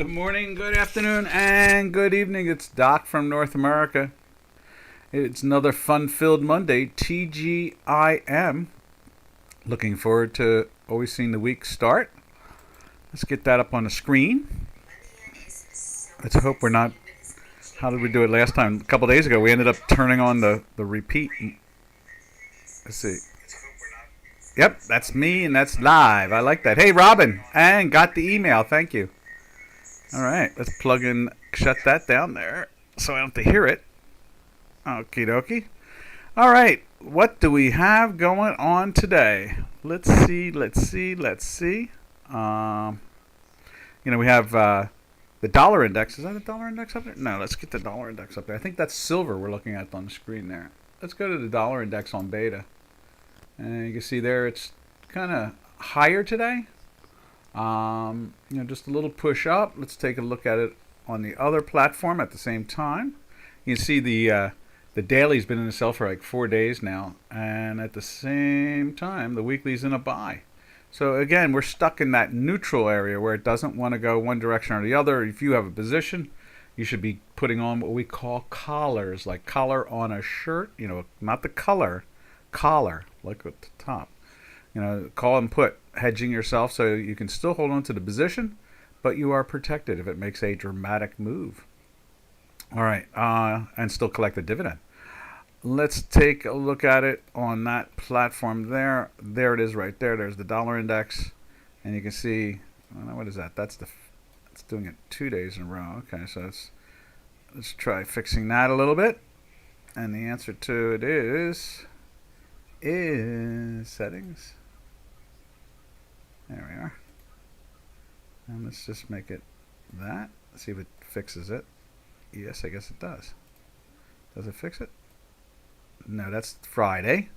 Good morning, good afternoon, and good evening. It's Doc from North America. It's another fun-filled Monday, TGIM. Looking forward to always seeing the week start. Let's get that up on the screen. Let's hope we're not... How did we do it last time? A couple days ago, we ended up turning on the repeat. Let's see. Yep, that's me, and that's live. I like that. Hey, Robin, and got the email. Thank you. All right, let's plug in, shut that down there so I don't have to hear it. Okie dokie. All right, what do we have going on today? Let's see. We have the dollar index. Is that a dollar index up there? No, let's get the dollar index up there. I think that's silver we're looking at on the screen there. Let's go to the dollar index on beta. And you can see there it's kind of higher today. Just a little push up. Let's take a look at it on the other platform at the same time. You can see the daily's been in the sell for like 4 days now, and at the same time the weekly's in a buy. So again, we're stuck in that neutral area where it doesn't want to go one direction or the other. If you have a position, you should be putting on what we call collars, like collar on a shirt. Not the color, collar, like at the top. Call and put, hedging yourself so you can still hold on to the position, but you are protected if it makes a dramatic move. All right, and still collect the dividend. Let's take a look at it on that platform there. There it is right there. There's the dollar index, and you can see, what is that? That's doing it 2 days in a row. Okay, so let's try fixing that a little bit, and the answer to it is settings. There we are. And let's just make it that. Let's see if it fixes it. Yes, I guess it does. Does it fix it? No, that's Friday.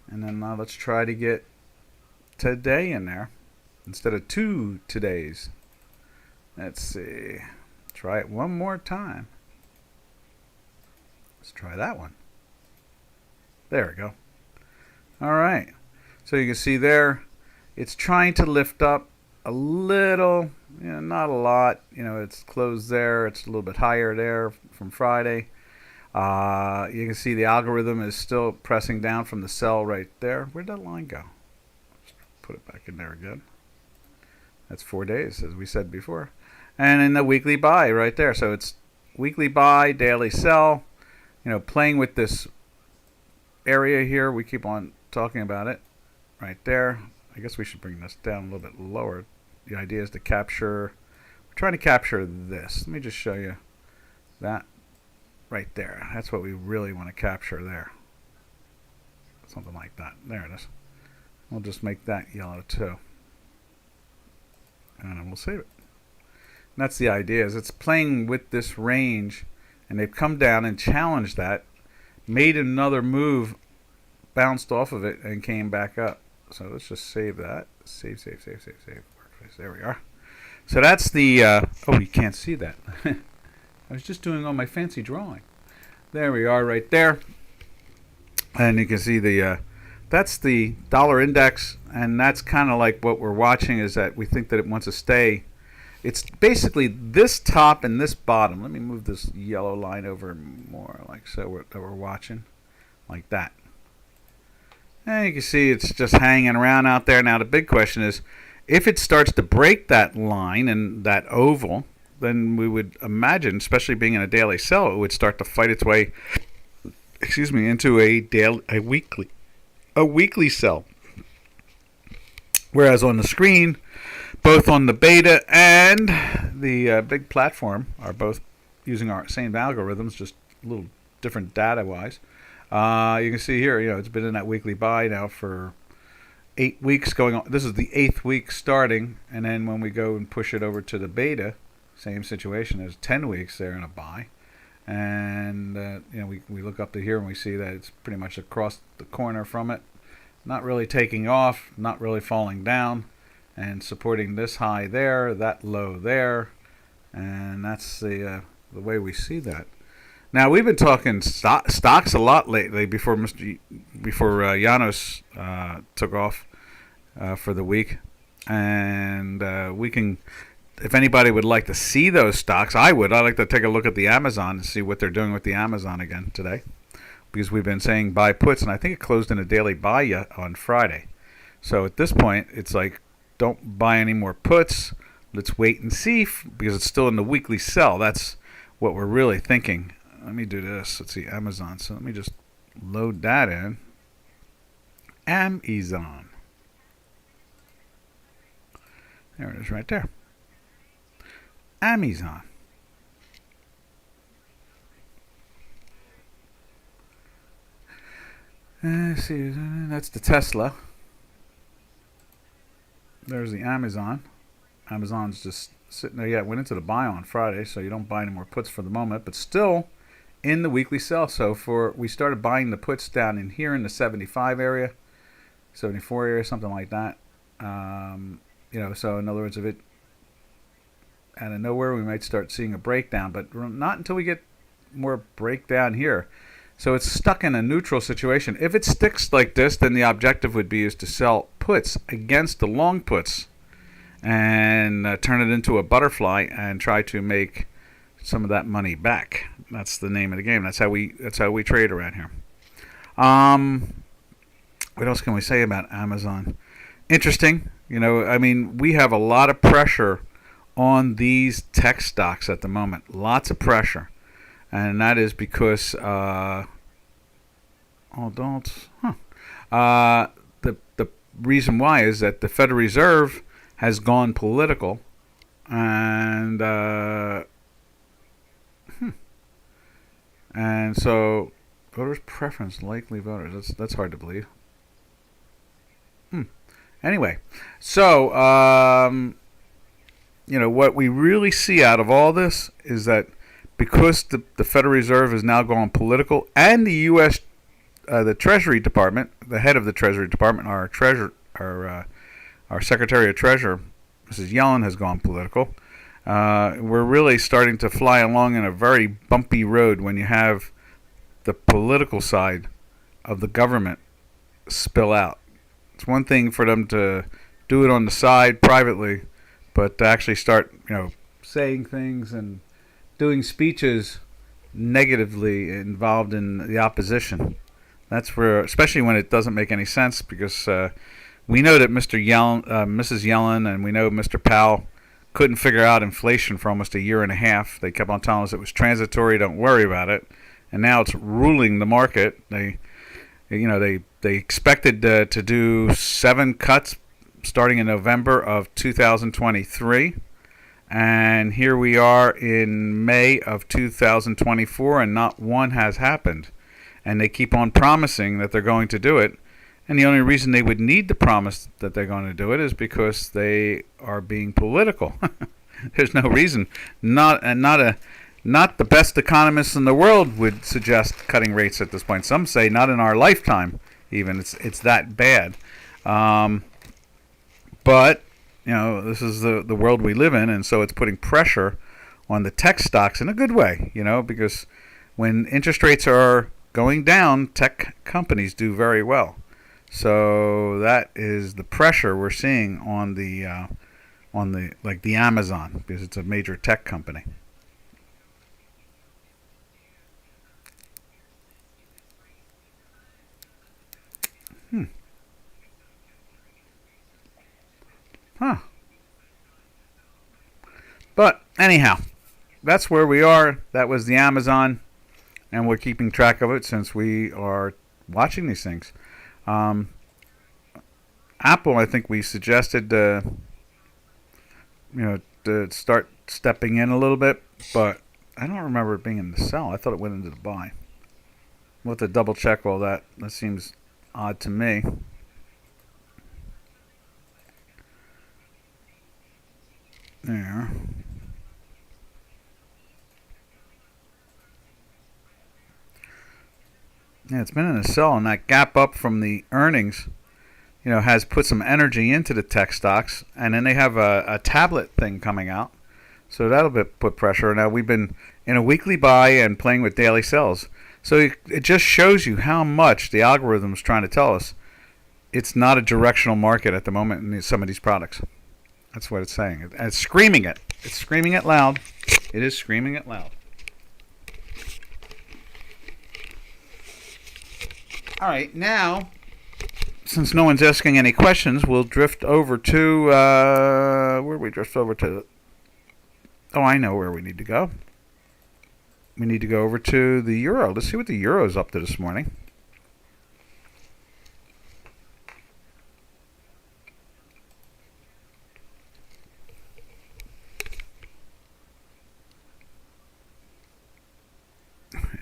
And then now let's try to get today in there instead of 2 todays. Let's see. Try it one more time. Let's try that one. There we go. All right. So you can see there, it's trying to lift up a little, not a lot. It's closed there. It's a little bit higher there from Friday. You can see the algorithm is still pressing down from the sell right there. Where'd that line go? Just put it back in there again. That's 4 days, as we said before. And in the weekly buy right there. So it's weekly buy, daily sell. Playing with this area here. We keep on talking about it right there. I guess we should bring this down a little bit lower. The idea is to capture, we're trying to capture this. Let me just show you that right there. That's what we really want to capture there. Something like that. There it is. We'll just make that yellow too. And then we'll save it. And that's the idea, is it's playing with this range, and they've come down and challenged that, made another move, bounced off of it, and came back up. So let's just save that. Save. Workspace. There we are. So that's the, oh, you can't see that. I was just doing all my fancy drawing. There we are right there. And you can see that's the dollar index, and that's kind of like what we're watching, is that we think that it wants to stay. It's basically this top and this bottom. Let me move this yellow line over more, like so, that we're watching, like that. And you can see it's just hanging around out there. Now the big question is, if it starts to break that line and that oval, then we would imagine, especially being in a daily sell, it would start to fight its way, into a weekly sell. Whereas on the screen, both on the beta and the big platform are both using our same algorithms, just a little different data-wise. You can see here, it's been in that weekly buy now for 8 weeks going on. This is the 8th week starting, and then when we go and push it over to the beta, same situation. There's 10 weeks there in a buy, and we look up to here and we see that it's pretty much across the corner from it, not really taking off, not really falling down, and supporting this high there, that low there, and that's the way we see that. Now, we've been talking stocks a lot lately before Janos took off for the week, and we can if anybody would like to see those stocks, I would. I'd like to take a look at the Amazon and see what they're doing with the Amazon again today, because we've been saying buy puts, and I think it closed in a daily buy on Friday. So at this point, it's like, don't buy any more puts. Let's wait and see, because it's still in the weekly sell. That's what we're really thinking. Let me do this. Let's see, Amazon. So let me just load that in. Amazon. There it is right there. Amazon. Let's see, that's the Tesla. There's the Amazon. Amazon's just sitting there. Yeah, it went into the buy on Friday, so you don't buy any more puts for the moment, but still in the weekly sell. So we started buying the puts down in here in the 75 area, 74 area, something like that. So in other words, if it out of nowhere, we might start seeing a breakdown, but not until we get more breakdown here. So it's stuck in a neutral situation. If it sticks like this, then the objective would be is to sell puts against the long puts and turn it into a butterfly and try to make some of that money back. That's the name of the game. That's how we trade around here. What else can we say about Amazon? Interesting. We have a lot of pressure on these tech stocks at the moment. Lots of pressure. And that is because the reason why is that the Federal Reserve has gone political, and so voters' preference, likely voters. That's hard to believe. Anyway, so what we really see out of all this is that because the Federal Reserve is now gone political, and the U.S. The Treasury Department, the head of the Treasury Department, our Secretary of Treasury, Mrs. Yellen, has gone political. We're really starting to fly along in a very bumpy road when you have the political side of the government spill out. It's one thing for them to do it on the side privately, but to actually start, saying things and doing speeches negatively involved in the opposition. That's where, especially when it doesn't make any sense, because we know that Mrs. Yellen, and we know Mr. Powell couldn't figure out inflation for almost a year and a half. They kept on telling us it was transitory, don't worry about it, and now it's ruling the market. They expected to do 7 cuts starting in November of 2023. And here we are in May of 2024, and not one has happened. And they keep on promising that they're going to do it. And the only reason they would need to promise that they're going to do it is because they are being political. There's no reason. Not the best economists in the world would suggest cutting rates at this point. Some say not in our lifetime even. It's that bad. But this is the world we live in, and so it's putting pressure on the tech stocks in a good way, because when interest rates are going down, tech companies do very well. So that is the pressure we're seeing on the Amazon, because it's a major tech company. But anyhow, that's where we are. That was the Amazon, and we're keeping track of it since we are watching these things. Apple, I think we suggested to start stepping in a little bit, but I don't remember it being in the sell. I thought it went into the buy. We'll have to double check all that. That seems odd to me. There. Yeah, it's been in a sell, and that gap up from the earnings, has put some energy into the tech stocks, and then they have a tablet thing coming out, so that'll put pressure. Now we've been in a weekly buy and playing with daily sells, so it just shows you how much the algorithm's trying to tell us it's not a directional market at the moment in some of these products. That's what it's saying. And it's screaming it. It's screaming it loud. It is screaming it loud. All right, now, since no one's asking any questions, we'll drift over to where do we drift over to? Oh, I know where we need to go. We need to go over to the euro. Let's see what the euro's up to this morning.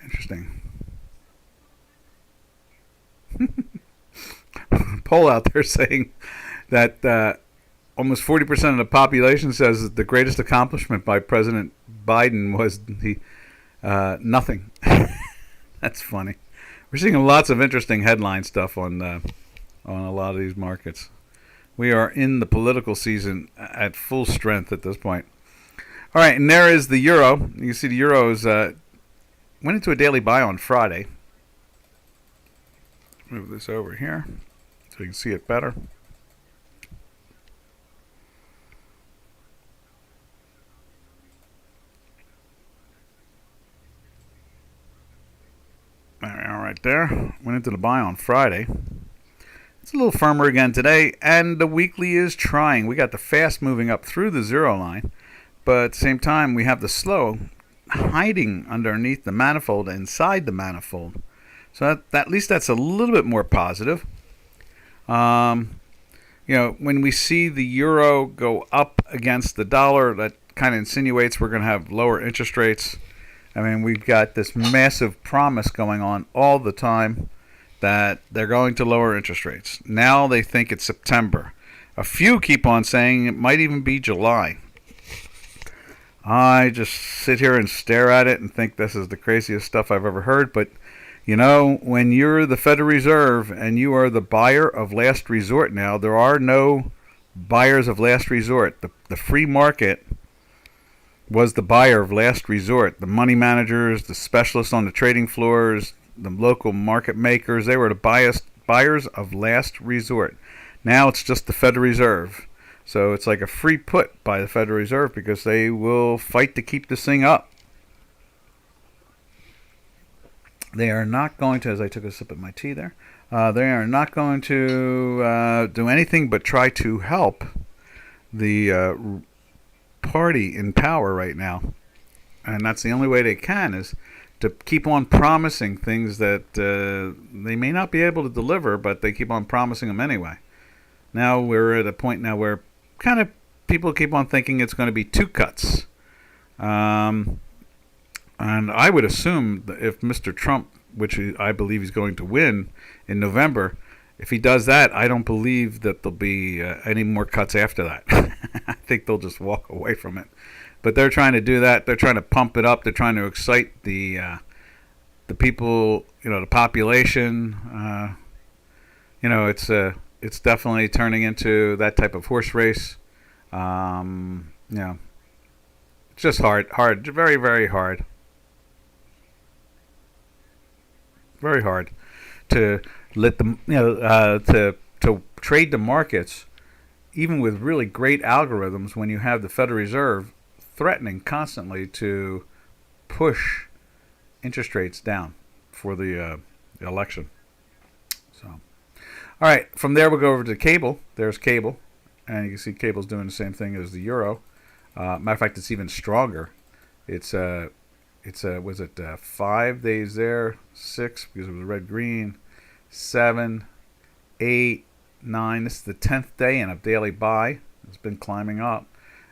Interesting. Poll out there saying that almost 40% of the population says that the greatest accomplishment by President Biden was nothing. That's funny. We're seeing lots of interesting headline stuff on a lot of these markets. We are in the political season at full strength at this point. All right, and there is the euro. You can see the euros went into a daily buy on Friday. Move this over here so you can see it better. Right there. Went into the buy on Friday. It's a little firmer again today, and the weekly is trying. We got the fast moving up through the zero line, but at the same time we have the slow hiding underneath the manifold, inside the manifold. So that at least that's a little bit more positive. When we see the euro go up against the dollar, that kind of insinuates we're going to have lower interest rates. I mean, we've got this massive promise going on all the time that they're going to lower interest rates. Now they think it's September. A few keep on saying it might even be July. I just sit here and stare at it and think this is the craziest stuff I've ever heard. But, when you're the Federal Reserve and you are the buyer of last resort now, there are no buyers of last resort. The free market was the buyer of last resort. The money managers, the specialists on the trading floors, the local market makers, they were the buyers of last resort. Now it's just the Federal Reserve. So it's like a free put by the Federal Reserve because they will fight to keep this thing up. They are not going to, as I took a sip of my tea there, they are not going to do anything but try to help the party in power right now. And that's the only way they can, is to keep on promising things that they may not be able to deliver, but they keep on promising them anyway. Now we're at a point now where kind of people keep on thinking it's going to be 2 cuts. And I would assume that if Mr. Trump, which I believe he's going to win in November, if he does that, I don't believe that there'll be any more cuts after that. I think they'll just walk away from it. But they're trying to do that. They're trying to pump it up. They're trying to excite the people, the population. It's definitely turning into that type of horse race. It's just hard, very, very hard. Very hard to let them, to trade the markets, even with really great algorithms, when you have the Federal Reserve threatening constantly to push interest rates down for the election. So, all right, from there we'll go over to cable. There's cable, and you can see cable's doing the same thing as the euro. Matter of fact, it's even stronger. It's 5 days there, 6 because it was red green, 7, 8, 9. This is the 10th day in a daily buy. It's been climbing up,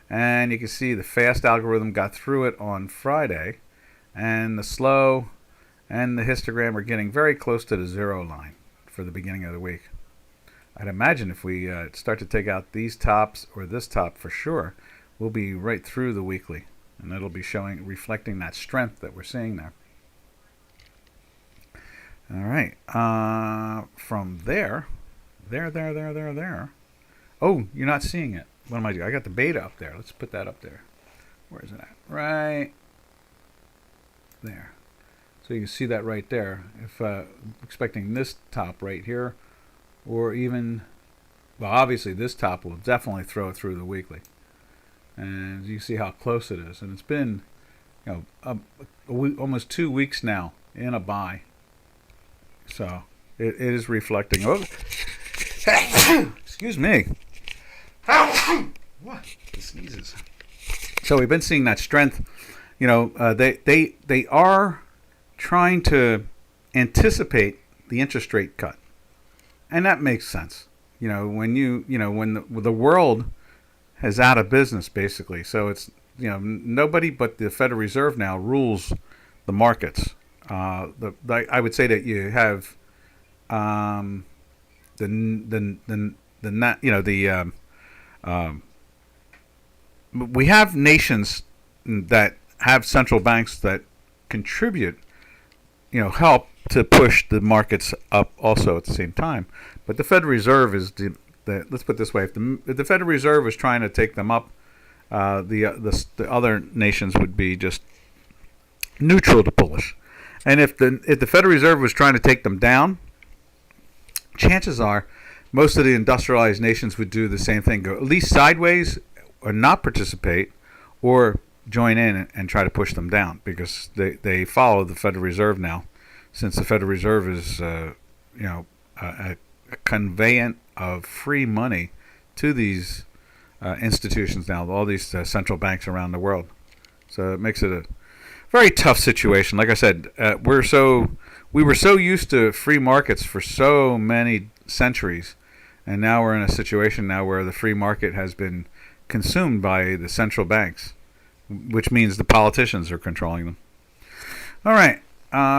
and you can see the fast algorithm got through it on Friday, and the slow and the histogram are getting very close to the zero line for the beginning of the week. I'd imagine if we start to take out these tops or this top for sure, we'll be right through the weekly. And it'll be reflecting that strength that we're seeing there. All right. From there. Oh, you're not seeing it. What am I doing? I got the beta up there. Let's put that up there. Where is it at? Right there. So you can see that right there. If expecting this top right here, or even Well, obviously this top will definitely throw it through the weekly, and you see how close it is. And it's been, a week, almost 2 weeks now in a buy. So it is reflecting. Oh, excuse me. What? The sneezes. So we've been seeing that strength. They are trying to anticipate the interest rate cut, and that makes sense. When the world is out of business basically, so it's nobody but the Federal Reserve now rules the markets. I would say that you have we have nations that have central banks that contribute, help to push the markets up also at the same time. But the Federal Reserve is let's put it this way: if the Federal Reserve was trying to take them up, the other nations would be just neutral to bullish. And if the Federal Reserve was trying to take them down, chances are most of the industrialized nations would do the same thing: go at least sideways, or not participate, or join in and try to push them down, because they follow the Federal Reserve now, since the Federal Reserve is a conveyant of free money to these institutions now, all these central banks around the world. So it makes it a very tough situation. Like I said, we were so used to free markets for so many centuries, and now we're in a situation now where the free market has been consumed by the central banks, which means the politicians are controlling them. All right.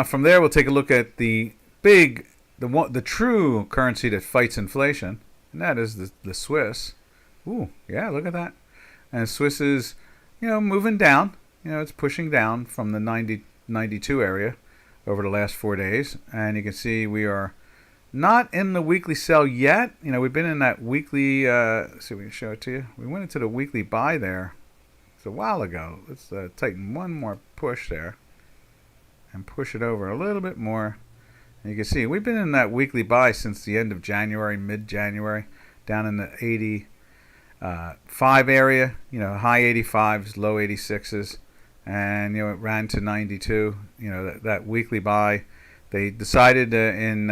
From there, we'll take a look at the true currency that fights inflation, and that is the Swiss. Ooh, yeah, look at that. And Swiss is, moving down. It's pushing down from the 92 area over the last 4 days, and you can see we are not in the weekly sell yet. We've been in that weekly. See if we can show it to you. We went into the weekly buy there. It's a while ago. Let's tighten one more push there, and push it over a little bit more. And you can see we've been in that weekly buy since the end of January, mid-January, down in the 85 area. High 85s, low 86s, and it ran to 92. That weekly buy. They decided in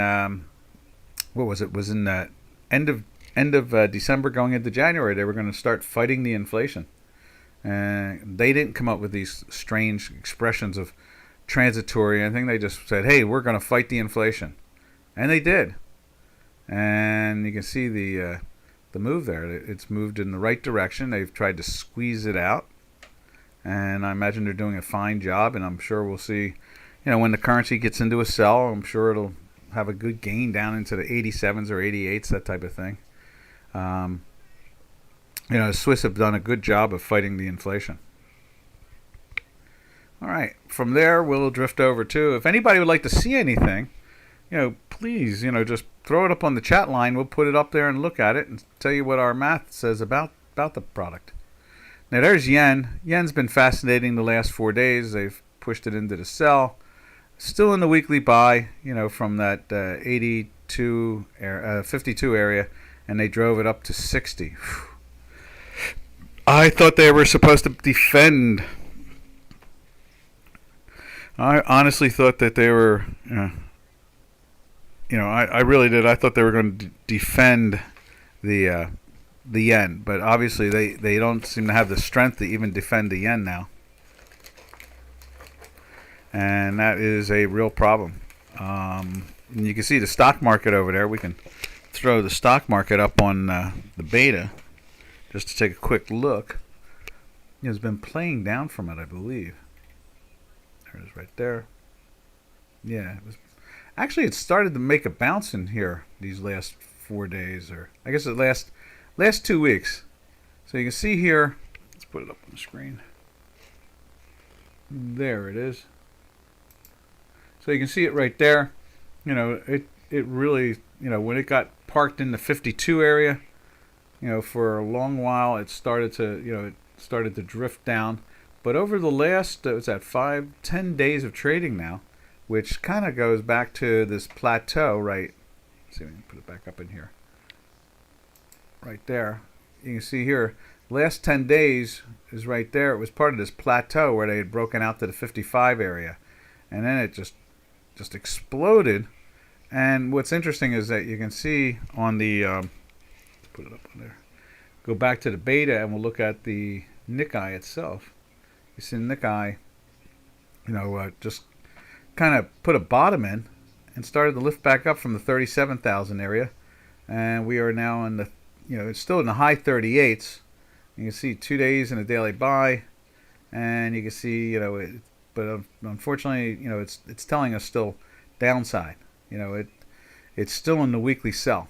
what was it? Was in the end of December going into January, they were going to start fighting the inflation. And they didn't come up with these strange expressions of transitory. I think they just said, "Hey, we're going to fight the inflation," and they did. And you can see the move there. It's moved in the right direction. They've tried to squeeze it out, and I imagine they're doing a fine job. And I'm sure we'll see, when the currency gets into a sell, I'm sure it'll have a good gain down into the 87s or 88s, that type of thing. The Swiss have done a good job of fighting the inflation. All right, from there we'll drift over to, if anybody would like to see anything, please, just throw it up on the chat line. We'll put it up there and look at it and tell you what our math says about the product. Now there's yen. Yen's been fascinating the last 4 days. They've pushed it into the sell. Still in the weekly buy, from that 52 area, and they drove it up to 60. I thought they were supposed to defend. I honestly thought that they were, I really did. I thought they were going to defend the yen, but obviously they don't seem to have the strength to even defend the yen now. And that is a real problem. And you can see the stock market over there. We can throw the stock market up on the beta just to take a quick look. It's been playing down from it, I believe. There it is right there. Yeah. It started to make a bounce in here these last 4 days, or I guess the last 2 weeks. So you can see here. Let's put it up on the screen. There it is. So you can see it right there. It really, when it got parked in the 52 area, for a long while it started to drift down. But over the last, 5-10 days of trading now, which kind of goes back to this plateau, right? Let's see if we can put it back up in here. right there. You can see here, last 10 days is right there. It was part of this plateau where they had broken out to the 55 area, and then it just exploded. And what's interesting is that you can see on the put it up on there. Go back to the beta, and we'll look at the Nikkei itself. You see Nikkei, just kind of put a bottom in and started to lift back up from the 37,000 area, and we are now in the, it's still in the high 38s. You can see 2 days in a daily buy, and you can see, but unfortunately, it's telling us still downside. It's still in the weekly sell.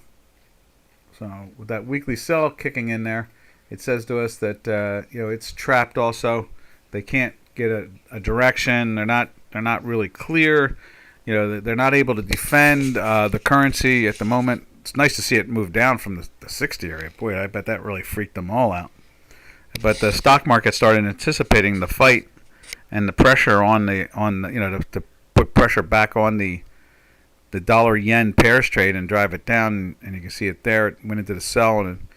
So with that weekly sell kicking in there, it says to us that it's trapped also. They can't get a direction. They're not really clear. They're not able to defend the currency at the moment. It's nice to see it move down from the 60 area. Boy, I bet that really freaked them all out. But the stock market started anticipating the fight and the pressure to put pressure back on the dollar yen pairs trade and drive it down, and you can see it there. It went into the sell, and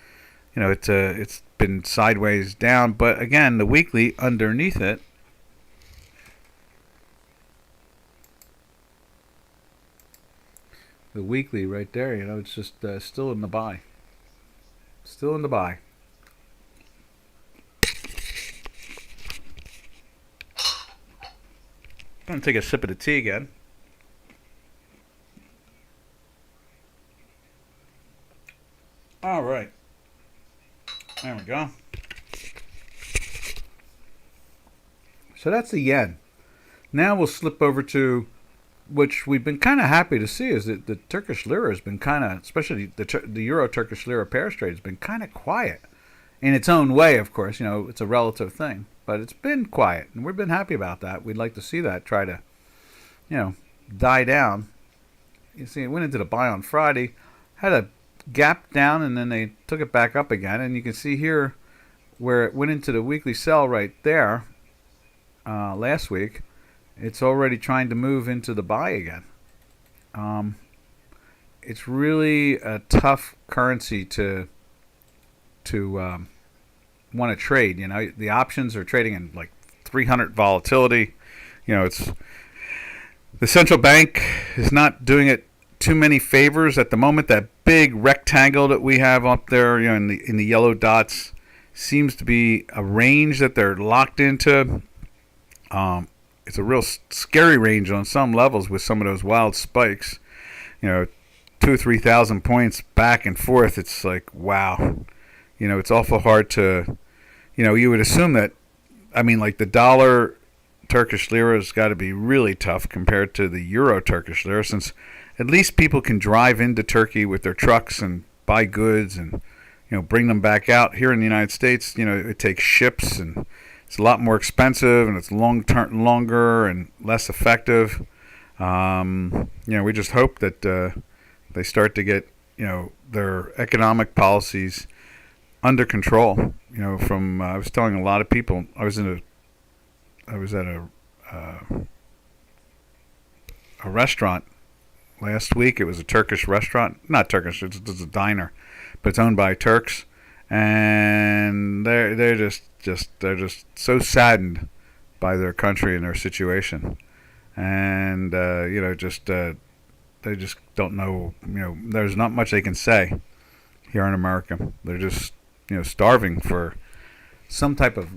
it's been sideways down. But again, the weekly underneath it, the weekly right there, it's just still in the buy. Still in the buy. I'm going to take a sip of the tea again. All right. There we go. So that's the yen. Now we'll slip over to, which we've been kind of happy to see, is that the Turkish lira has been kind of, especially the euro-Turkish lira pairs trade, has been kind of quiet. In its own way, of course, it's a relative thing. But it's been quiet, and we've been happy about that. We'd like to see that try to, die down. You see, it went into the buy on Friday, had a gap down, and then they took it back up again. And you can see here where it went into the weekly sell right there last week. It's already trying to move into the buy again. It's really a tough currency to want to trade. The options are trading in like 300 volatility. It's the central bank is not doing it too many favors at the moment. That big rectangle that we have up there, in the yellow dots, seems to be a range that they're locked into. It's a real scary range on some levels with some of those wild spikes. 2,000 or 3,000 points back and forth. It's like, wow. It's awful hard to, you would assume that, like the dollar Turkish lira has got to be really tough compared to the euro Turkish lira, since at least people can drive into Turkey with their trucks and buy goods and, bring them back out. Here in the United States, it takes ships, and it's a lot more expensive, and it's longer and less effective. We just hope that they start to get, their economic policies under control. I was telling a lot of people, I was at a restaurant last week. It was a Turkish restaurant, not Turkish, it's a diner, but it's owned by Turks, and they're just so saddened by their country and their situation, and they just don't know. There's not much they can say here in America. They're just starving for some type of,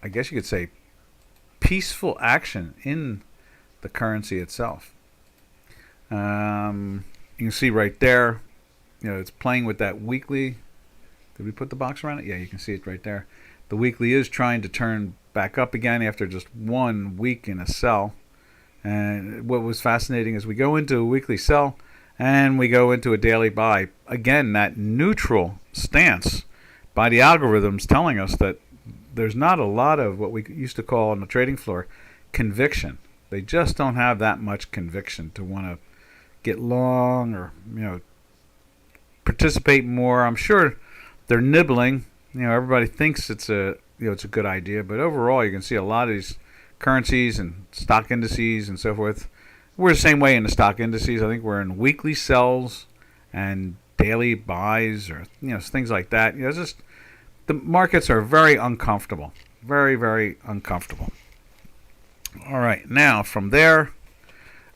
I guess you could say, peaceful action in the currency itself. You can see right there, it's playing with that weekly. Did we put the box around it? Yeah, you can see it right there. The weekly is trying to turn back up again after just 1 week in a sell. And what was fascinating is we go into a weekly sell and we go into a daily buy. Again, that neutral stance by the algorithms telling us that there's not a lot of what we used to call on the trading floor conviction. They just don't have that much conviction to want to get long or participate more. I'm sure they're nibbling. Everybody thinks it's a good idea, but overall you can see a lot of these currencies and stock indices and so forth. We're the same way in the stock indices. I think we're in weekly sells and daily buys or things like that. Just the markets are very uncomfortable, very, very uncomfortable. All right, now from there,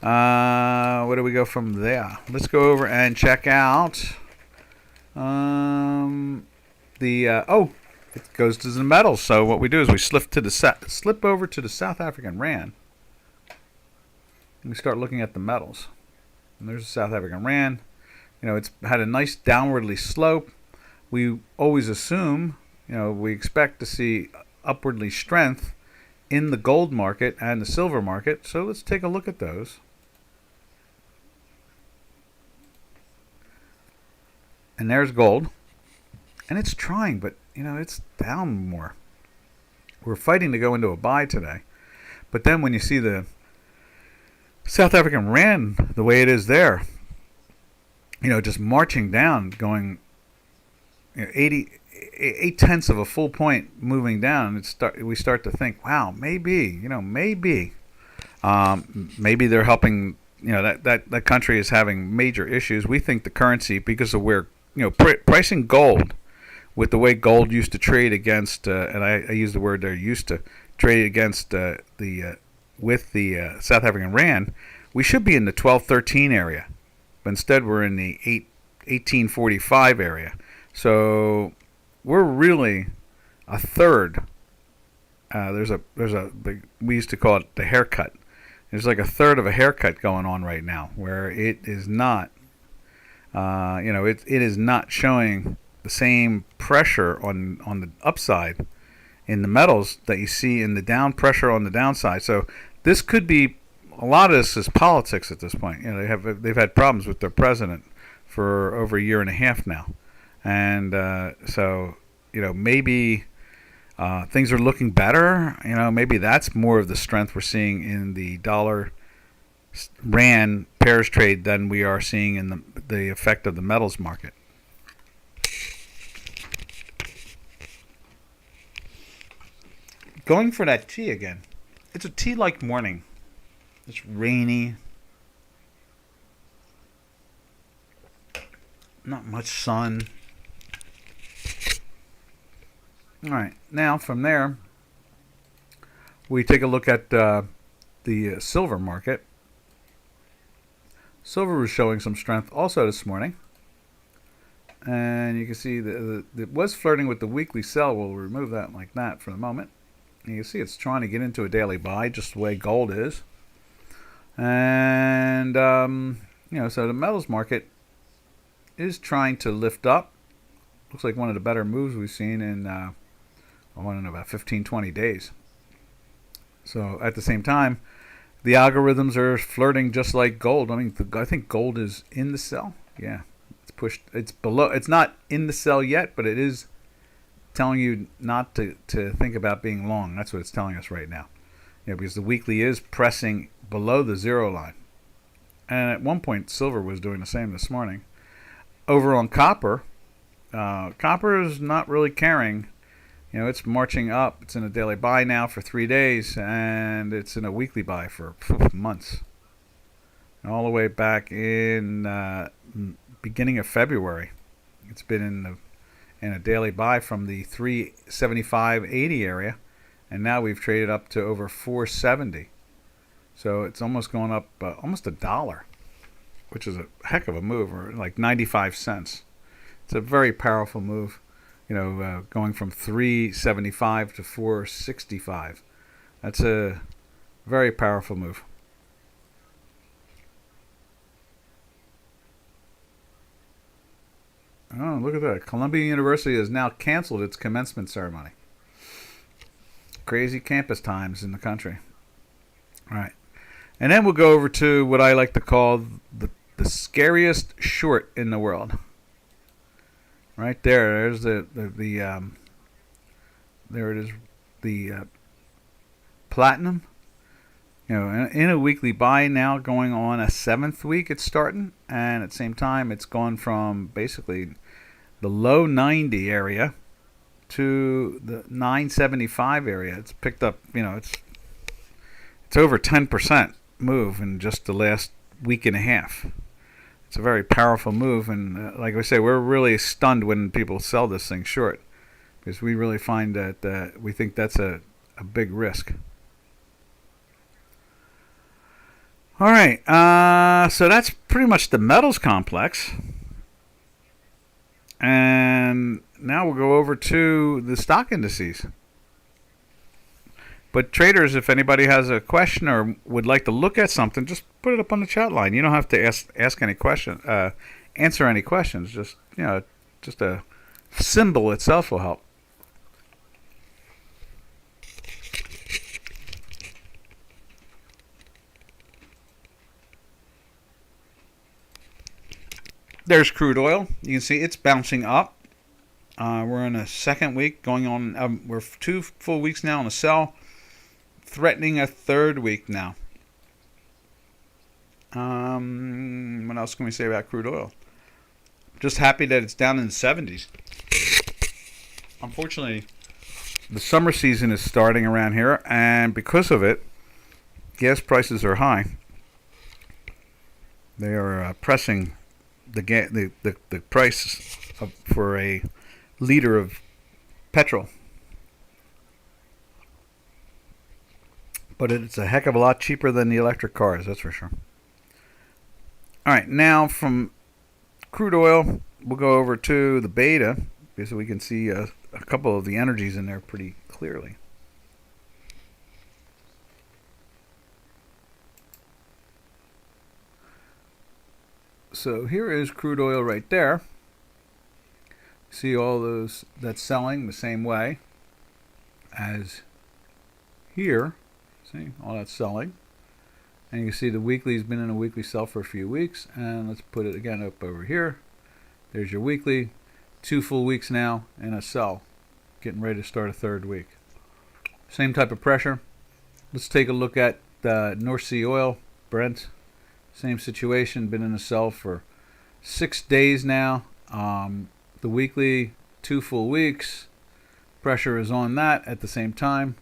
where do we go from there? Let's go over and check out it goes to the metals. So what we do is we slip over to the South African rand, and we start looking at the metals. And there's the South African rand. It's had a nice downwardly slope. We always assume, we expect to see upwardly strength in the gold market and the silver market. So let's take a look at those. And there's gold. And it's trying, but, it's down more. We're fighting to go into a buy today. But then when you see the South African rand the way it is there, just marching down, going 8/10 of a full point moving down, we start to think, wow, maybe they're helping. That country is having major issues. We think the currency, because of where pricing gold with the way gold used to trade against, and I use the word they're used to trade against with the South African rand, we should be in the 12-13 area. But instead, we're in the 1845 area. So we're really a third. We used to call it the haircut. There's like a third of a haircut going on right now, where it is not. It is not showing the same pressure on the upside in the metals that you see in the down pressure on the downside. So this could be. A lot of this is politics at this point. They've had problems with their president for over a year and a half now, and so maybe things are looking better. Maybe that's more of the strength we're seeing in the dollar rand pairs trade than we are seeing in the effect of the metals market. Going for that tea again. It's a tea-like morning. It's rainy. Not much sun. All right. Now, from there, we take a look at the silver market. Silver was showing some strength also this morning. And you can see that it was flirting with the weekly sell. We'll remove that like that for the moment. And you can see it's trying to get into a daily buy, just the way gold is. And, so the metals market is trying to lift up. Looks like one of the better moves we've seen in, about 15, 20 days. So at the same time, the algorithms are flirting just like gold. I think gold is in the sell. Yeah, it's pushed. It's below. It's not in the sell yet, but it is telling you not to think about being long. That's what it's telling us right now. Because the weekly is pressing below the zero line. And at one point, silver was doing the same this morning. Over on copper, copper is not really caring. It's marching up. It's in a daily buy now for 3 days, and it's in a weekly buy for months. And all the way back in beginning of February, it's been in a daily buy from the 375.80 area, and now we've traded up to over 470. So it's almost going up almost $1, which is a heck of a move, or like 95 cents. It's a very powerful move, going from 375 to 465. That's a very powerful move. Oh, look at that. Columbia University has now canceled its commencement ceremony. Crazy campus times in the country. All right. And then we'll go over to what I like to call the scariest short in the world. Right there. There's there it is. The platinum. In a weekly buy now, going on a 7th week it's starting, and at the same time it's gone from basically the low 90 area to the 975 area. It's picked up, it's over 10% move in just the last week and a half. It's a very powerful move, and like I say, we're really stunned when people sell this thing short, because we really find that we think that's a big risk. All right, so that's pretty much the metals complex. And now we'll go over to the stock indices. But traders, if anybody has a question or would like to look at something, just put it up on the chat line. You don't have to ask any question, answer any questions. Just just a symbol itself will help. There's crude oil. You can see it's bouncing up. We're in a second week going on. We're 2 full weeks now on a sell, threatening a third week now. What else can we say about crude oil? Just happy that it's down in the 70s. Unfortunately, the summer season is starting around here, and because of it, gas prices are high. They are pressing the price for a liter of petrol. But it's a heck of a lot cheaper than the electric cars, that's for sure. All right, now from crude oil, we'll go over to the beta, because we can see a couple of the energies in there pretty clearly. So here is crude oil right there. See all those that's selling the same way as here. See, all that's selling. And you can see the weekly's been in a weekly sell for a few weeks. And let's put it again up over here. There's your weekly. 2 full weeks now in a sell. Getting ready to start a third week. Same type of pressure. Let's take a look at North Sea oil, Brent. Same situation, been in a sell for 6 days now. The weekly, 2 full weeks. Pressure is on that at the same time.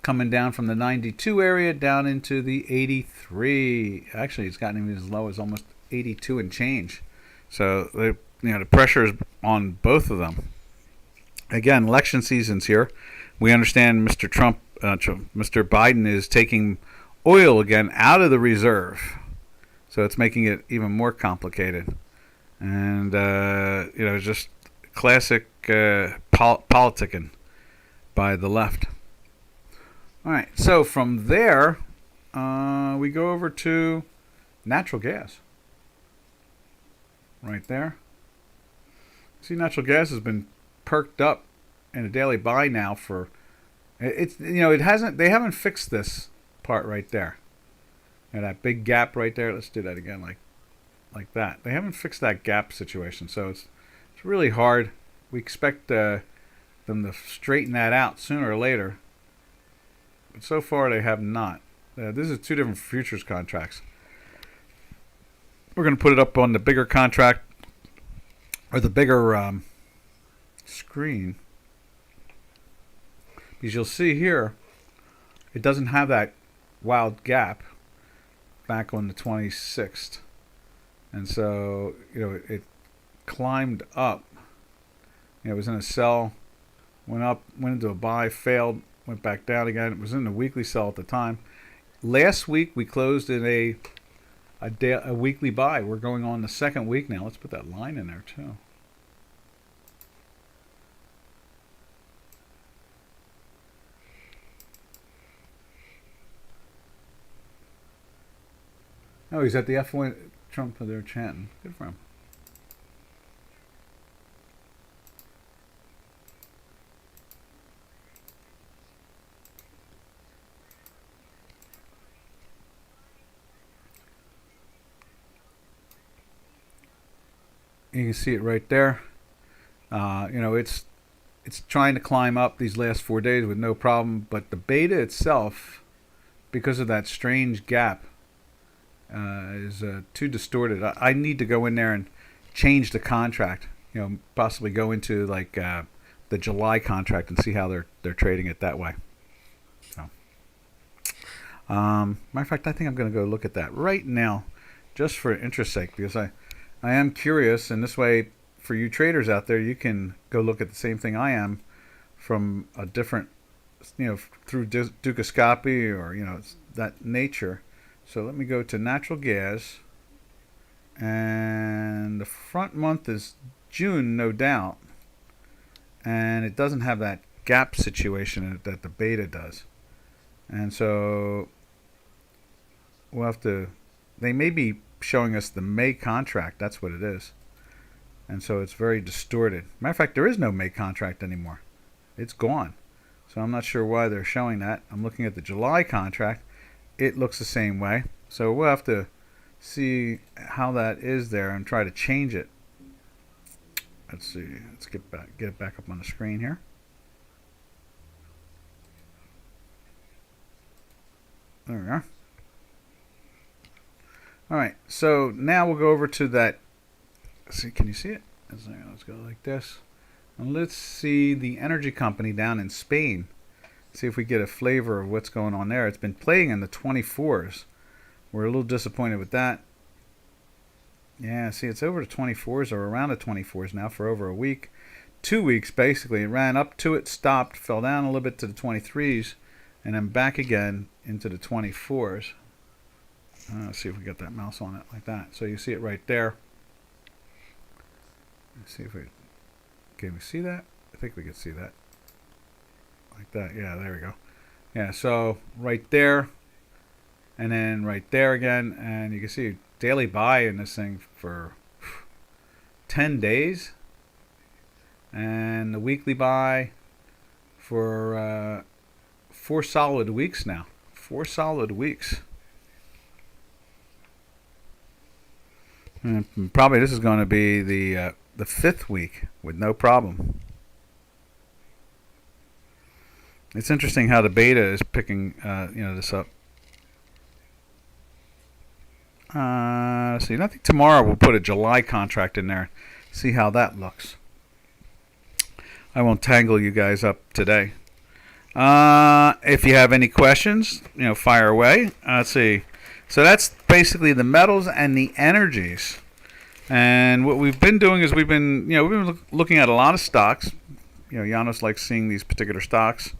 Coming down from the 92 area down into the 83. Actually, it's gotten even as low as almost 82 and change. So the pressure is on both of them. Again, election season's here. We understand Mr. Mr. Biden is taking oil again out of the reserve. So it's making it even more complicated. And, just classic politicking by the left. All right, so from there, we go over to natural gas. Right there. See, natural gas has been perked up in a daily buy now for, they haven't fixed this part right there. That big gap right there. Let's do that again, like that. They haven't fixed that gap situation, so it's really hard. We expect them to straighten that out sooner or later, but so far they have not. This is 2 different futures contracts. We're going to put it up on the bigger contract, or the bigger screen, because you'll see here it doesn't have that wild gap back on the 26th, and so it climbed up. It was in a sell, went up, went into a buy, failed, went back down again. It was in a weekly sell at the time. Last week we closed in a weekly buy. We're going on the second week now. Let's put that line in there too. Oh, he's at the F1 Trump there chanting. Good for him. You can see it right there. It's trying to climb up these last 4 days with no problem, but the beta itself, because of that strange gap, is too distorted. I need to go in there and change the contract. Possibly go into like the July contract and see how they're trading it that way. So, matter of fact, I think I'm going to go look at that right now, just for interest sake, because I am curious, and this way, for you traders out there, you can go look at the same thing I am from a different, through Dukascopy or that nature. So let me go to natural gas, and the front month is June, no doubt, and it doesn't have that gap situation in it that the beta does, and so we'll have to. They may be showing us the May contract. That's what it is, and so it's very distorted. Matter of fact, there is no May contract anymore. It's gone. So I'm not sure why they're showing that. I'm looking at the July contract. It looks the same way. So we'll have to see how that is there and try to change it. Let's see. Let's get it back up on the screen here. There we are. All right. So now we'll go over to that. See, can you see it? Let's go like this. And let's see the energy company down in Spain. See if we get a flavor of what's going on there. It's been playing in the 24s. We're a little disappointed with that. Yeah, see, it's over the 24s or around the 24s now for over a week. 2 weeks, basically. It ran up to it, stopped, fell down a little bit to the 23s, and then back again into the 24s. Let's see if we get that mouse on it like that. So you see it right there. Let's see if we... Can we see that? I think we can see that. Like that. Yeah, there we go. Yeah, so right there. And then right there again. And you can see daily buy in this thing for 10 days. And the weekly buy for 4 solid weeks now. 4 solid weeks. And probably this is going to be the 5th week with no problem. It's interesting how the beta is picking this up. See, I think tomorrow we'll put a July contract in there. See how that looks. I won't tangle you guys up today. If you have any questions, fire away. Let's see. So that's basically the metals and the energies. And what we've been doing is we've been looking at a lot of stocks. Janos likes seeing these particular stocks.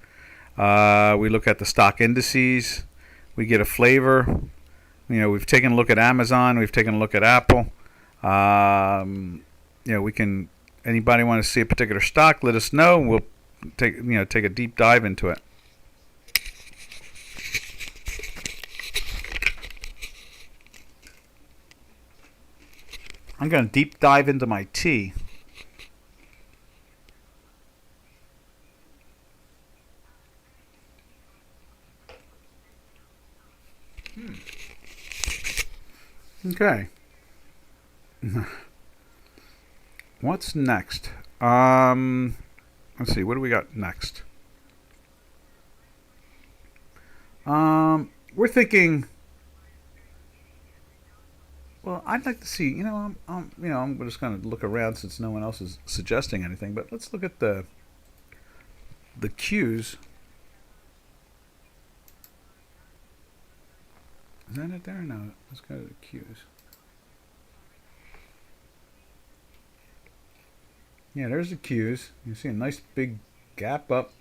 We look at the stock indices. We get a flavor. We've taken a look at Amazon. We've taken a look at Apple. We can. Anybody want to see a particular stock? Let us know. We'll take a deep dive into it. I'm going to deep dive into my tea. Okay. What's next? Let's see. What do we got next? We're thinking. Well, I'd like to see. I'm just going to look around since no one else is suggesting anything. But let's look at the Qs. Is that it there? No. Let's go to the Qs. Yeah, there's the Qs. You see a nice big gap up.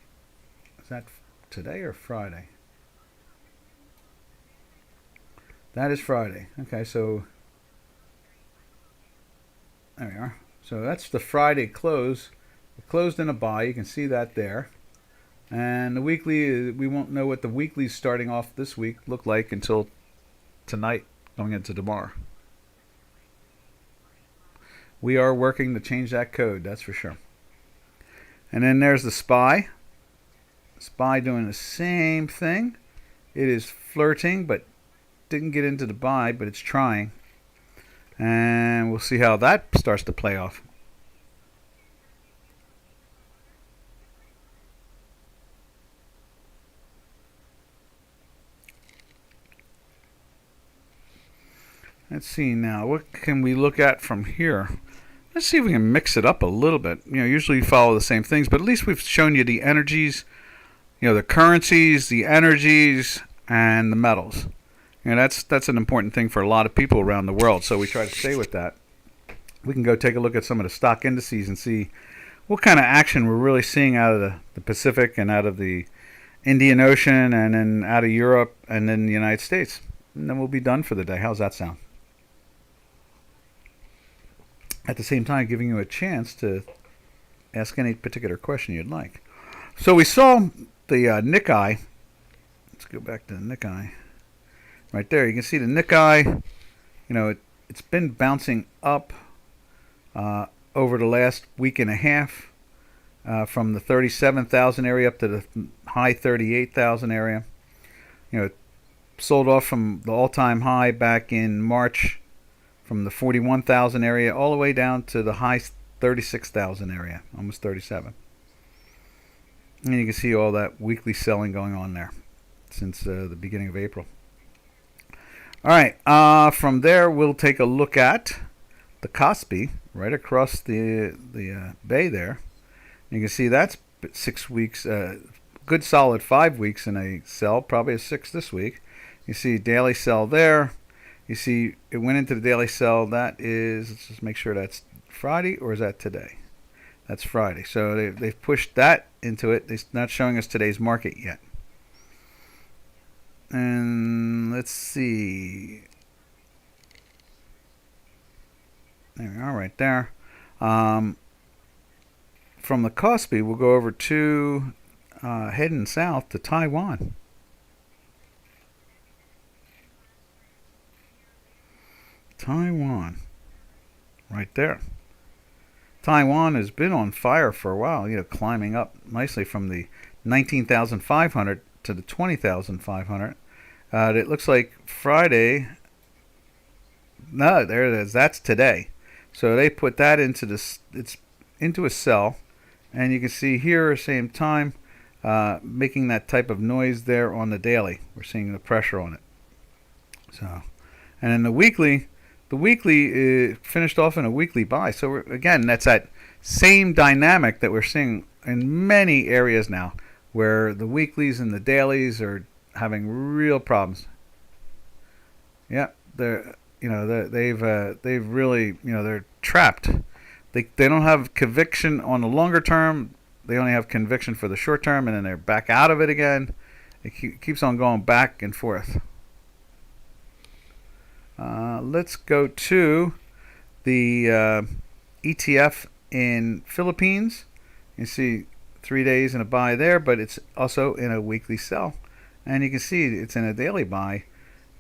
Is that today or Friday? That is Friday. Okay, so there we are. So that's the Friday close. It closed in a buy. You can see that there. And the weekly, we won't know what the weeklies starting off this week look like until tonight, going into tomorrow. We are working to change that code, that's for sure. And then there's the SPY. SPY doing the same thing. It is flirting, but didn't get into the buy, but it's trying. And we'll see how that starts to play off. Let's see now. What can we look at from here? Let's see if we can mix it up a little bit. Usually we follow the same things, but at least we've shown you the energies, the currencies, the energies, and the metals. That's an important thing for a lot of people around the world, so we try to stay with that. we can go take a look at some of the stock indices and see what kind of action we're really seeing out of the Pacific and out of the Indian Ocean and then out of Europe and then the United States. And then we'll be done for the day. How's that sound? At the same time, giving you a chance to ask any particular question you'd like. So we saw the Nikkei. Let's go back to the Nikkei. Right there, you can see the Nikkei. You know, it's been bouncing up over the last week and a half from the 37,000 area up to the high 38,000 area. You know, it sold off from the all-time high back in March from the 41,000 area all the way down to the high 36,000 area, almost 37. And you can see all that weekly selling going on there since the beginning of April. All right, from there we'll take a look at the Kospi right across the bay there. You can see that's 6 weeks, good solid 5 weeks in a sell, probably a 6 this week. You see daily sell there. You see it went into the daily sell. That is, let's just make sure that's Friday, or is that today? That's Friday. So they've pushed that into it. They're not showing us today's market yet. And let's see. There we are right there. From the Kospi, we'll go over to heading south to Taiwan. Taiwan. Right there. Taiwan has been on fire for a while, you know, climbing up nicely from the 19,500 to the 20,500. It looks like Friday. No, there it is. That's today. So they put that into this. It's into a sell, and you can see here at the same time making that type of noise there on the daily. We're seeing the pressure on it. So, and then the weekly finished off in a weekly buy. So again, that's that same dynamic that we're seeing in many areas now, where the weeklies and the dailies are having real problems. Yeah, they've really, you know, they're trapped. They don't have conviction on the longer term. They only have conviction for the short term, and then they're back out of it again. It keeps on going back and forth. Let's go to the ETF in Philippines. You see 3 days in a buy there, but it's also in a weekly sell. And you can see it's in a daily buy.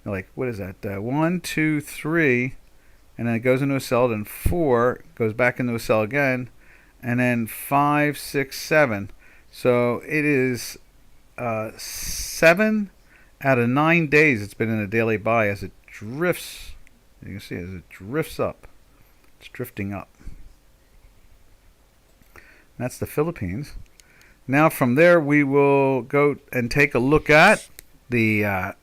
Like, what is that? 1, 2, 3, and then it goes into a sell, then 4, goes back into a sell again, and then 5, 6, 7. So it is 7 out of 9 days it's been in a daily buy as it drifts. You can see as it drifts up. It's drifting up. That's the Philippines. Now from there we will go and take a look at the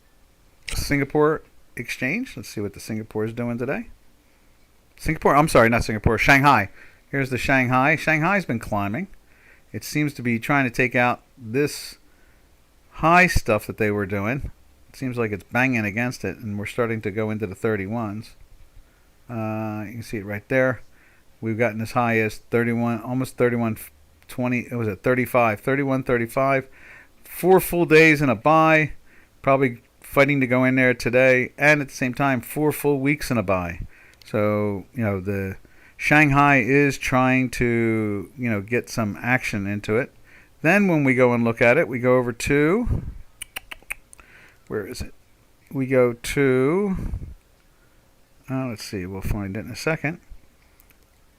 Singapore exchange. Let's see what the Singapore is doing today. Shanghai. Here's the Shanghai. Shanghai's been climbing. It seems to be trying to take out this high stuff that they were doing. It seems like it's banging against it, and we're starting to go into the 31s. You can see it right there. We've gotten as high as 31, almost 31.20. It was at 35, 31.35. 4 full days in a buy. Probably fighting to go in there today, and at the same time 4 full weeks in a buy. So, you know, the Shanghai is trying to, you know, get some action into it. Then when we go and look at it, we go over to, where is it? We go to, let's see, we'll find it in a second.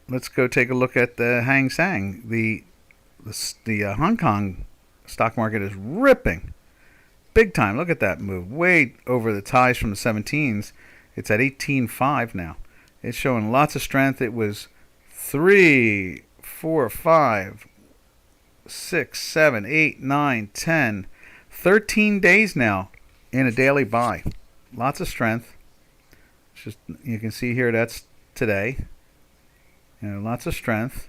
Let's go take a look at the Hang Seng. The Hong Kong stock market is ripping big time. Look at that move, way over the ties from the 17s. It's at 18.5 now. It's showing lots of strength. It was 3, 4, 5, 6, 7, 8, 9, 10, 13 days now in a daily buy. Lots of strength. It's just, you can see here, that's today. You know, lots of strength.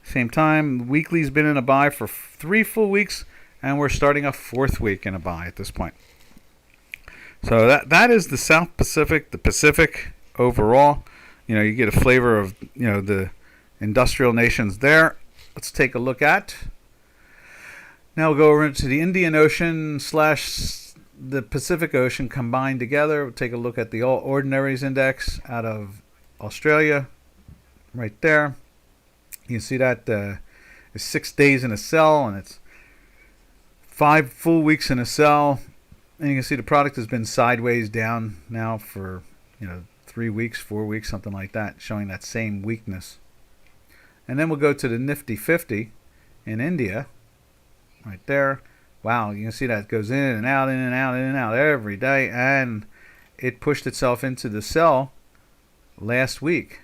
Same time, weekly's been in a buy for 3 full weeks, and we're starting a 4th week in a buy at this point. So that is the South Pacific, the Pacific overall. You get a flavor of the industrial nations there. Let's take a look at. Now we'll go over into the Indian Ocean / the Pacific Ocean combined together. We'll take a look at the All Ordinaries Index out of Australia, right there. You can see that it's 6 days in a sell, and it's 5 full weeks in a sell. And you can see the product has been sideways down now for 3 weeks, 4 weeks, something like that, showing that same weakness. And then we'll go to the Nifty 50 in India, right there. Wow, you can see that it goes in and out, in and out, in and out every day, and it pushed itself into the sell last week.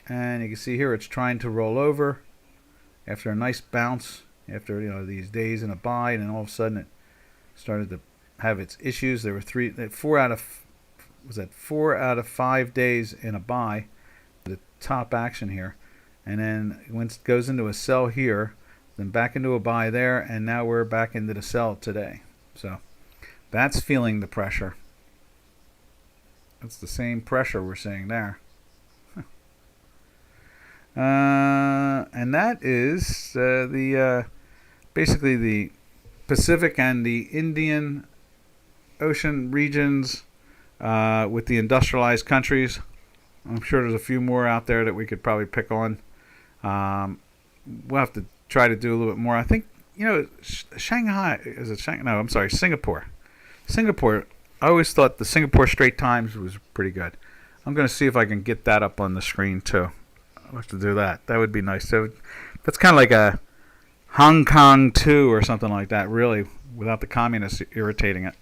And you can see here it's trying to roll over after a nice bounce, after these days in a buy, and then all of a sudden it started to have its issues. There were 4 out of 5 days in a buy, the top action here, and then once it goes into a sell here, then back into a buy there, and now we're back into the sell today. So that's feeling the pressure. That's the same pressure we're seeing there. And that is basically the Pacific and the Indian Ocean regions with the industrialized countries. I'm sure there's a few more out there that we could probably pick on. We'll have to try to do a little bit more. I think Shanghai is it Shanghai? No, I'm sorry, Singapore. I always thought the Singapore Straits Times was pretty good. I'm going to see if I can get that up on the screen too. I'll have to do that. That would be nice. So that's kind of like a Hong Kong 2 or something like that, really, without the communists irritating it.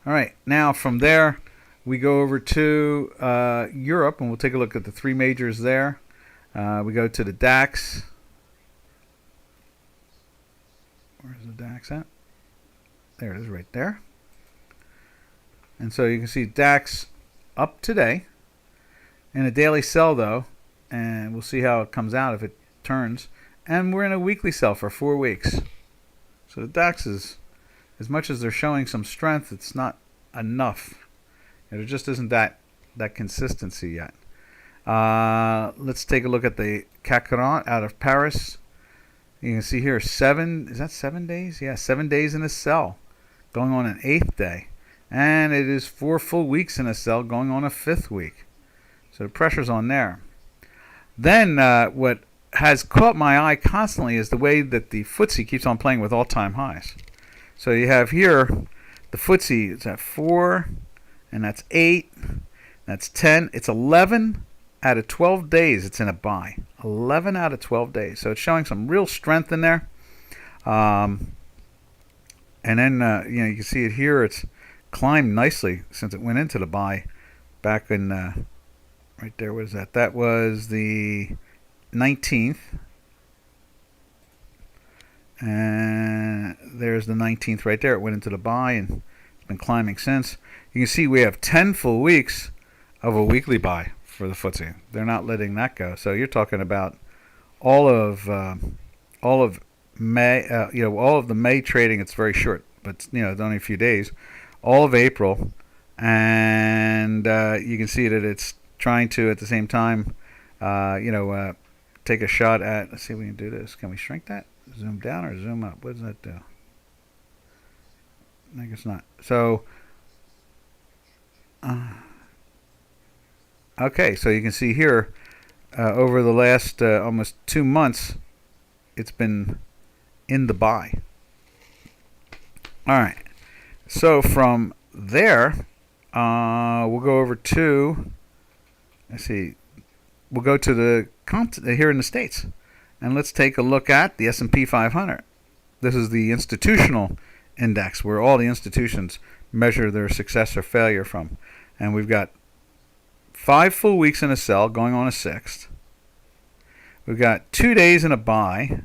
All right, now from there we go over to Europe, and we'll take a look at the 3 majors there. We go to the DAX. Where's the DAX at? There it is, right there. And so you can see DAX up today in a daily sell, though, and we'll see how it comes out if it turns. And we're in a weekly sell for 4 weeks. So the DAX is, as much as they're showing some strength, it's not enough. There just isn't that consistency yet. Let's take a look at the CAC 40 out of Paris. You can see here 7, is that 7 days? Yeah, 7 days in a sell, going on an 8th day. And it is 4 full weeks in a sell, going on a 5th week. So the pressure's on there. Then what has caught my eye constantly is the way that the FTSE keeps on playing with all-time highs. So you have here the FTSE, it's at 4, and that's 8, that's 10. It's 11 out of 12 days it's in a buy. 11 out of 12 days. So it's showing some real strength in there. And then you can see it here. It's climbed nicely since it went into the buy back in right there. What is that? That was the 19th. And there's the 19th right there. It went into the buy and it's been climbing since. You can see we have 10 full weeks of a weekly buy for the FTSE. They're not letting that go. So you're talking about all of May, all of the May trading. It's very short, but it's only a few days. All of April, and you can see that it's trying to at the same time, take a shot at. Let's see if we can do this. Can we shrink that? Zoom down or zoom up? What does that do? I guess not. So. Okay, so you can see here, over the last almost 2 months, it's been in the buy. All right, so from there, we'll go over to, we'll go to the here in the States, and let's take a look at the S&P 500. This is the institutional index where all the institutions measure their success or failure from, and we've got 5 full weeks in a sell, going on a 6th. We've got 2 days in a buy,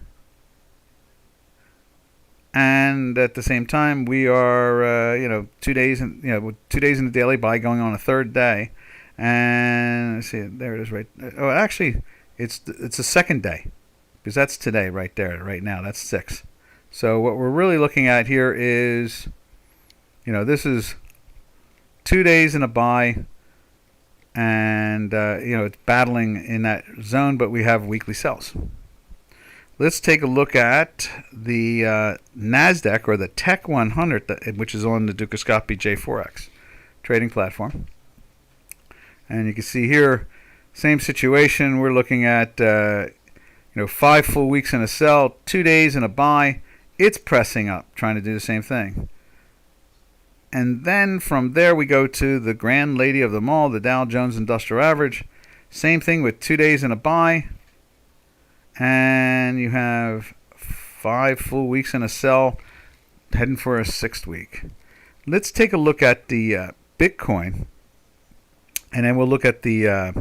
and at the same time, we are 2 days in 2 days in the daily buy, going on a 3rd day. And let's see, there it is, right. Oh, actually, it's the 2nd day, because that's today, right there, right now. That's 6. So what we're really looking at here is, this is 2 days in a buy, and it's battling in that zone, but we have weekly sells. Let's take a look at the NASDAQ, or the Tech 100, which is on the Dukascopy J4X trading platform. And you can see here, same situation. We're looking at 5 full weeks in a sell, 2 days in a buy. It's pressing up, trying to do the same thing. And then from there we go to the grand lady of them all, the Dow Jones Industrial Average. Same thing with 2 days in a buy. And you have 5 full weeks in a sell, heading for a 6th week. Let's take a look at the Bitcoin, and then we'll look at the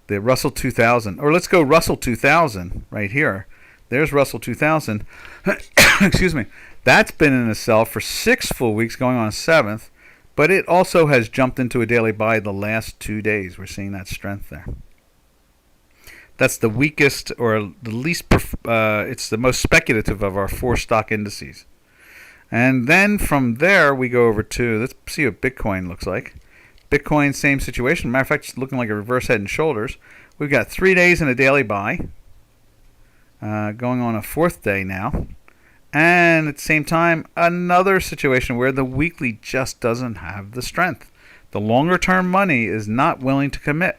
Russell 2000. Or let's go Russell 2000 right here. There's Russell 2000. Excuse me. That's been in a sell for 6 full weeks, going on a 7th. But it also has jumped into a daily buy the last 2 days. We're seeing that strength there. That's the weakest, or the least, it's the most speculative of our 4 stock indices. And then from there, we go over to, let's see what Bitcoin looks like. Bitcoin, same situation. Matter of fact, it's looking like a reverse head and shoulders. We've got 3 days in a daily buy, going on a 4th day now. And at the same time, another situation where the weekly just doesn't have the strength. The longer term money is not willing to commit.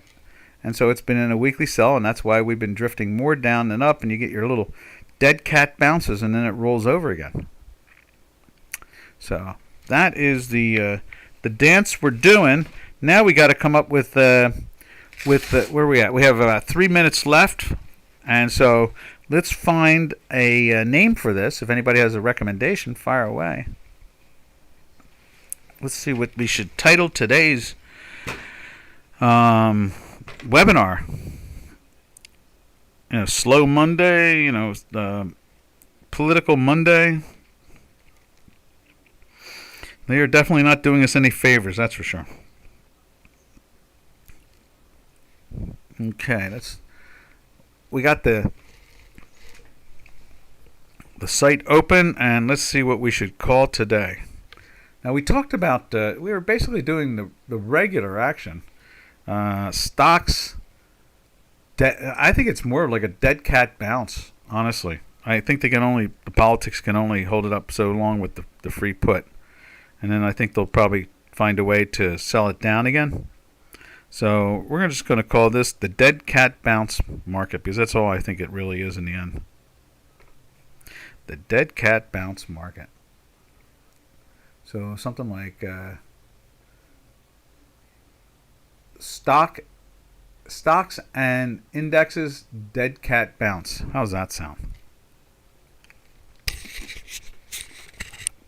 And so it's been in a weekly sell, and that's why we've been drifting more down than up, and you get your little dead cat bounces, and then it rolls over again. So that is the dance we're doing. Now we got to come up with where are we at? We have about 3 minutes left, and so let's find a name for this. If anybody has a recommendation, fire away. Let's see what we should title today's webinar. Slow Monday, political Monday. They are definitely not doing us any favors, that's for sure. Okay, we got the site open, and let's see what we should call today. Now, we talked about, we were basically doing the regular action. Stocks, I think it's more like a dead cat bounce, honestly. I think the politics can only hold it up so long with the free put. And then I think they'll probably find a way to sell it down again. So we're just going to call this the dead cat bounce market, because that's all I think it really is in the end. The dead cat bounce market. So something like stocks and indexes dead cat bounce. How's that sound?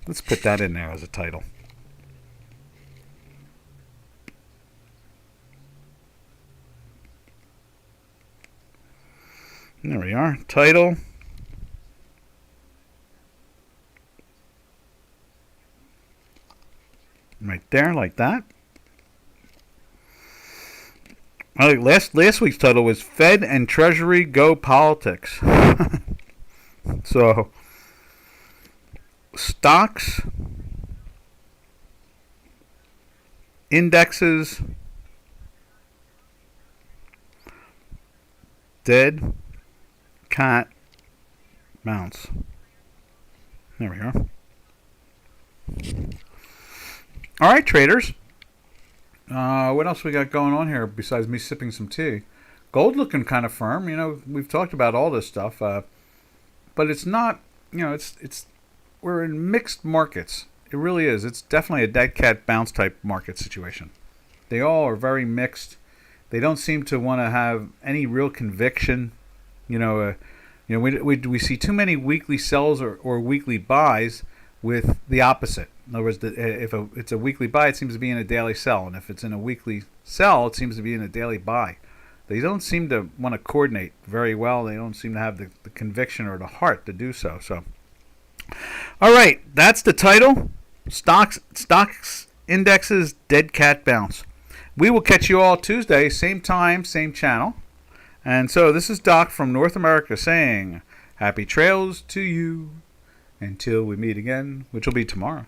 Let's put that in there as a title. There we are. Title. Right there, like that. I think last week's title was Fed and Treasury Go Politics. So, stocks, indexes, dead cat bounce. There we are. All right, traders. What else we got going on here besides me sipping some tea? Gold looking kind of firm. We've talked about all this stuff, but it's not. We're in mixed markets. It really is. It's definitely a dead cat bounce type market situation. They all are very mixed. They don't seem to want to have any real conviction. We see too many weekly sells or weekly buys with the opposite. In other words, if it's a weekly buy, it seems to be in a daily sell. And if it's in a weekly sell, it seems to be in a daily buy. They don't seem to want to coordinate very well. They don't seem to have the conviction or the heart to do so. So, all right, that's the title. Stocks, indexes, dead cat bounce. We will catch you all Tuesday, same time, same channel. And so this is Doc from North America saying, happy trails to you until we meet again, which will be tomorrow.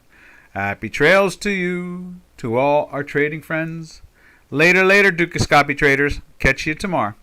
Happy trails to you, to all our trading friends. Later, Dukascopy traders. Catch you tomorrow.